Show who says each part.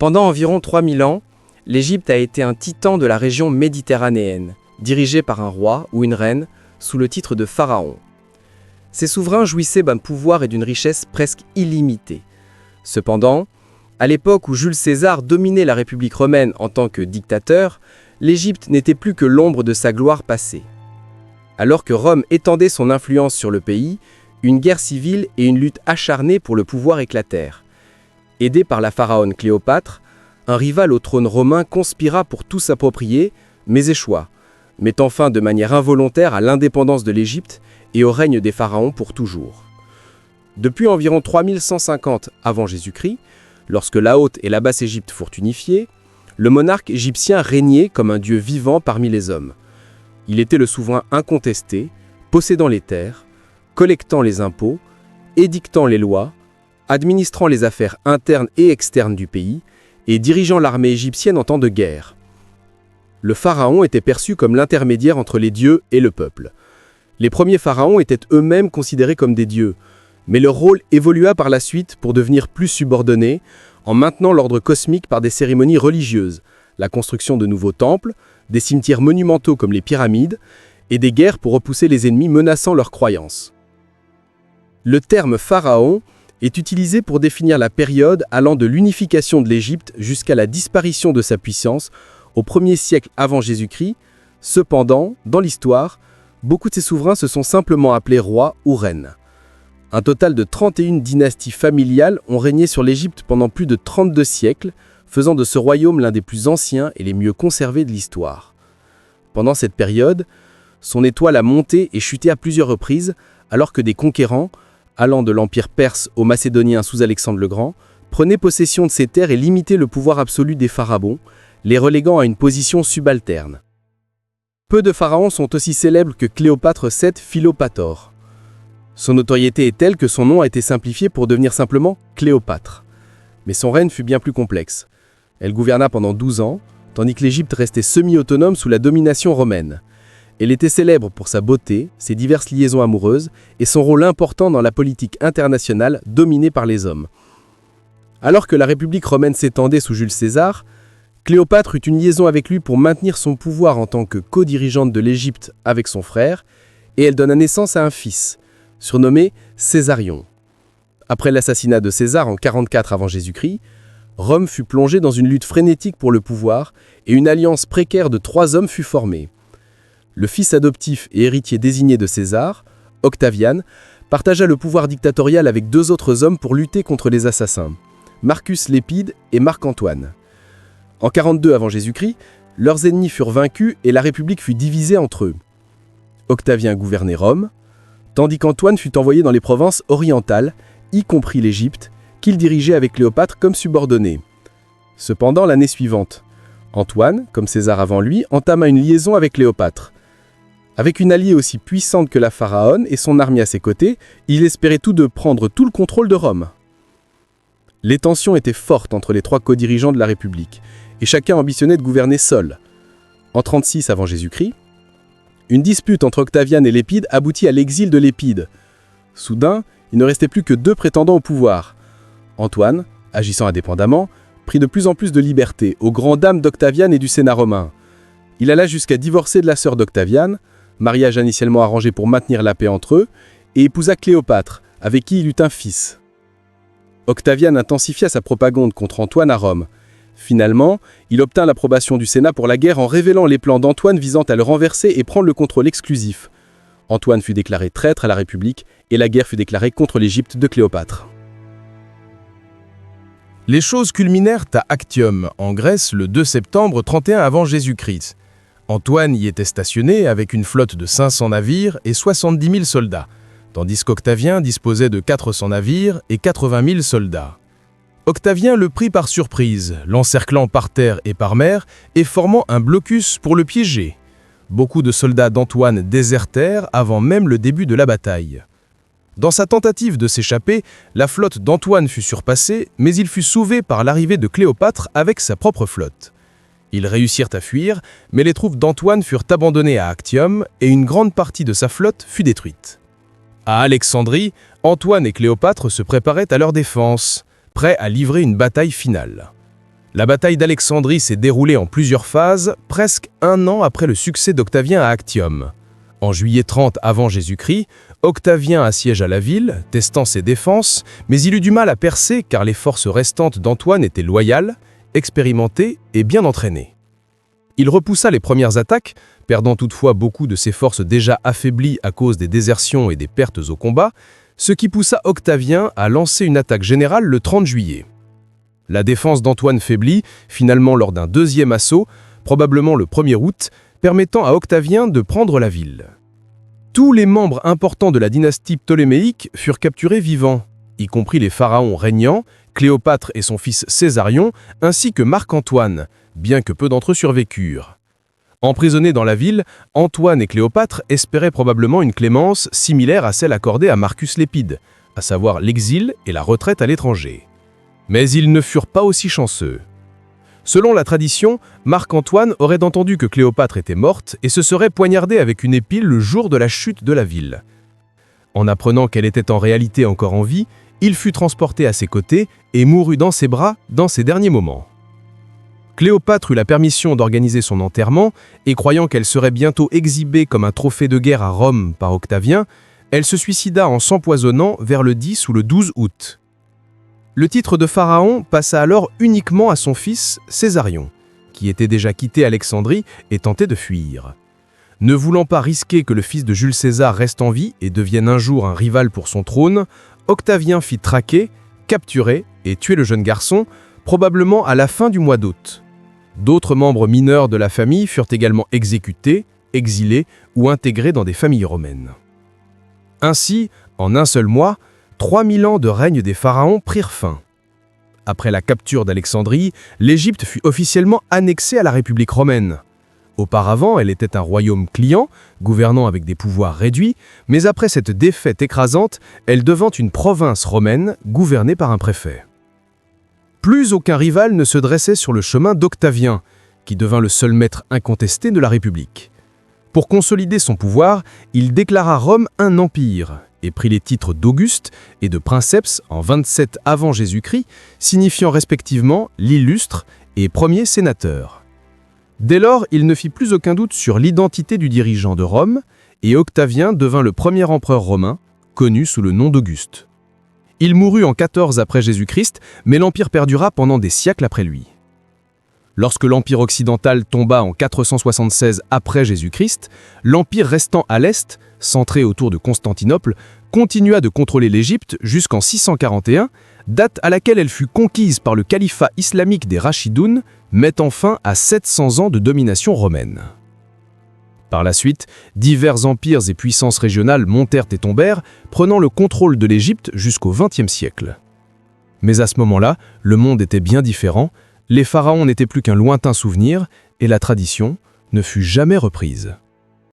Speaker 1: Pendant environ 3000 ans, l'Égypte a été un titan de la région méditerranéenne, dirigé par un roi ou une reine sous le titre de pharaon. Ces souverains jouissaient d'un pouvoir et d'une richesse presque illimitée. Cependant, à l'époque où Jules César dominait la République romaine en tant que dictateur, l'Égypte n'était plus que l'ombre de sa gloire passée. Alors que Rome étendait son influence sur le pays, une guerre civile et une lutte acharnée pour le pouvoir éclatèrent. Aidé par la pharaone Cléopâtre, un rival au trône romain conspira pour tout s'approprier, mais échoua, mettant fin de manière involontaire à l'indépendance de l'Égypte et au règne des pharaons pour toujours. Depuis environ 3150 avant Jésus-Christ, lorsque la Haute et la Basse-Égypte furent unifiées, le monarque égyptien régnait comme un dieu vivant parmi les hommes. Il était le souverain incontesté, possédant les terres, collectant les impôts, édictant les lois, administrant les affaires internes et externes du pays et dirigeant l'armée égyptienne en temps de guerre. Le pharaon était perçu comme l'intermédiaire entre les dieux et le peuple. Les premiers pharaons étaient eux-mêmes considérés comme des dieux, mais leur rôle évolua par la suite pour devenir plus subordonné en maintenant l'ordre cosmique par des cérémonies religieuses, la construction de nouveaux temples, des cimetières monumentaux comme les pyramides et des guerres pour repousser les ennemis menaçant leurs croyances. Le terme pharaon est utilisé pour définir la période allant de l'unification de l'Égypte jusqu'à la disparition de sa puissance au 1er siècle avant Jésus-Christ. Cependant, dans l'histoire, beaucoup de ces souverains se sont simplement appelés rois ou reines. Un total de 31 dynasties familiales ont régné sur l'Égypte pendant plus de 32 siècles, faisant de ce royaume l'un des plus anciens et les mieux conservés de l'histoire. Pendant cette période, son étoile a monté et chuté à plusieurs reprises, alors que des conquérants, allant de l'Empire perse aux Macédoniens sous Alexandre le Grand, prenaient possession de ces terres et limitaient le pouvoir absolu des pharaons, les reléguant à une position subalterne. Peu de pharaons sont aussi célèbres que Cléopâtre VII Philopator. Son notoriété est telle que son nom a été simplifié pour devenir simplement Cléopâtre. Mais son règne fut bien plus complexe. Elle gouverna pendant 12 ans, tandis que l'Égypte restait semi-autonome sous la domination romaine. Elle était célèbre pour sa beauté, ses diverses liaisons amoureuses et son rôle important dans la politique internationale dominée par les hommes. Alors que la République romaine s'étendait sous Jules César, Cléopâtre eut une liaison avec lui pour maintenir son pouvoir en tant que co-dirigeante de l'Égypte avec son frère, et elle donna naissance à un fils, surnommé Césarion. Après l'assassinat de César en 44 avant Jésus-Christ, Rome fut plongée dans une lutte frénétique pour le pouvoir et une alliance précaire de 3 hommes fut formée. Le fils adoptif et héritier désigné de César, Octavian, partagea le pouvoir dictatorial avec 2 autres hommes pour lutter contre les assassins, Marcus Lépide et Marc-Antoine. En 42 avant Jésus-Christ, leurs ennemis furent vaincus et la République fut divisée entre eux. Octavien gouvernait Rome, tandis qu'Antoine fut envoyé dans les provinces orientales, y compris l'Égypte, qu'il dirigeait avec Cléopâtre comme subordonné. Cependant, l'année suivante, Antoine, comme César avant lui, entama une liaison avec Cléopâtre. Avec une alliée aussi puissante que la pharaon et son armée à ses côtés, il espérait tous deux prendre tout le contrôle de Rome. Les tensions étaient fortes entre les 3 co-dirigeants de la République, et chacun ambitionnait de gouverner seul. En 36 avant Jésus-Christ, une dispute entre Octavian et Lépide aboutit à l'exil de Lépide. Soudain, il ne restait plus que 2 prétendants au pouvoir. Antoine, agissant indépendamment, prit de plus en plus de liberté, aux grandes dames d'Octavian et du Sénat romain. Il alla jusqu'à divorcer de la sœur d'Octavian, mariage initialement arrangé pour maintenir la paix entre eux, et épousa Cléopâtre, avec qui il eut un fils. Octavian intensifia sa propagande contre Antoine à Rome. Finalement, il obtint l'approbation du Sénat pour la guerre en révélant les plans d'Antoine visant à le renverser et prendre le contrôle exclusif. Antoine fut déclaré traître à la République et la guerre fut déclarée contre l'Égypte de Cléopâtre.
Speaker 2: Les choses culminèrent à Actium, en Grèce, le 2 septembre 31 avant Jésus-Christ. Antoine y était stationné avec une flotte de 500 navires et 70 000 soldats, tandis qu'Octavien disposait de 400 navires et 80 000 soldats. Octavien le prit par surprise, l'encerclant par terre et par mer et formant un blocus pour le piéger. Beaucoup de soldats d'Antoine désertèrent avant même le début de la bataille. Dans sa tentative de s'échapper, la flotte d'Antoine fut surpassée, mais il fut sauvé par l'arrivée de Cléopâtre avec sa propre flotte. Ils réussirent à fuir, mais les troupes d'Antoine furent abandonnées à Actium et une grande partie de sa flotte fut détruite. À Alexandrie, Antoine et Cléopâtre se préparaient à leur défense, prêts à livrer une bataille finale. La bataille d'Alexandrie s'est déroulée en plusieurs phases, presque un an après le succès d'Octavien à Actium. En juillet 30 avant Jésus-Christ, Octavien assiégea la ville, testant ses défenses, mais il eut du mal à percer car les forces restantes d'Antoine étaient loyales, expérimentées et bien entraînées. Il repoussa les premières attaques, perdant toutefois beaucoup de ses forces déjà affaiblies à cause des désertions et des pertes au combat, ce qui poussa Octavien à lancer une attaque générale le 30 juillet. La défense d'Antoine faiblit, finalement lors d'un deuxième assaut, probablement le 1er août, permettant à Octavien de prendre la ville. Tous les membres importants de la dynastie ptoléméique furent capturés vivants, y compris les pharaons régnants, Cléopâtre et son fils Césarion, ainsi que Marc-Antoine, bien que peu d'entre eux survécurent. Emprisonnés dans la ville, Antoine et Cléopâtre espéraient probablement une clémence similaire à celle accordée à Marcus Lépide, à savoir l'exil et la retraite à l'étranger. Mais ils ne furent pas aussi chanceux. Selon la tradition, Marc-Antoine aurait entendu que Cléopâtre était morte et se serait poignardé avec une épine le jour de la chute de la ville. En apprenant qu'elle était en réalité encore en vie, il fut transporté à ses côtés et mourut dans ses bras dans ses derniers moments. Cléopâtre eut la permission d'organiser son enterrement et croyant qu'elle serait bientôt exhibée comme un trophée de guerre à Rome par Octavien, elle se suicida en s'empoisonnant vers le 10 ou le 12 août. Le titre de pharaon passa alors uniquement à son fils Césarion, qui était déjà quitté Alexandrie et tentait de fuir. Ne voulant pas risquer que le fils de Jules César reste en vie et devienne un jour un rival pour son trône, Octavien fit traquer, capturer et tuer le jeune garçon, probablement à la fin du mois d'août. D'autres membres mineurs de la famille furent également exécutés, exilés ou intégrés dans des familles romaines. Ainsi, en un seul mois, 3000 ans de règne des pharaons prirent fin. Après la capture d'Alexandrie, l'Égypte fut officiellement annexée à la République romaine. Auparavant, elle était un royaume client, gouvernant avec des pouvoirs réduits, mais après cette défaite écrasante, elle devint une province romaine, gouvernée par un préfet. Plus aucun rival ne se dressait sur le chemin d'Octavien, qui devint le seul maître incontesté de la République. Pour consolider son pouvoir, il déclara Rome un empire et prit les titres d'Auguste et de Princeps en 27 avant Jésus-Christ, signifiant respectivement l'illustre et premier sénateur. Dès lors, il ne fit plus aucun doute sur l'identité du dirigeant de Rome, et Octavien devint le premier empereur romain, connu sous le nom d'Auguste. Il mourut en 14 après Jésus-Christ, mais l'empire perdura pendant des siècles après lui. Lorsque l'empire occidental tomba en 476 après Jésus-Christ, l'empire restant à l'est, centré autour de Constantinople, continua de contrôler l'Égypte jusqu'en 641, date à laquelle elle fut conquise par le califat islamique des Rachidoun, mettant fin à 700 ans de domination romaine. Par la suite, divers empires et puissances régionales montèrent et tombèrent, prenant le contrôle de l'Égypte jusqu'au XXe siècle. Mais à ce moment-là, le monde était bien différent, les pharaons n'étaient plus qu'un lointain souvenir, et la tradition ne fut jamais reprise.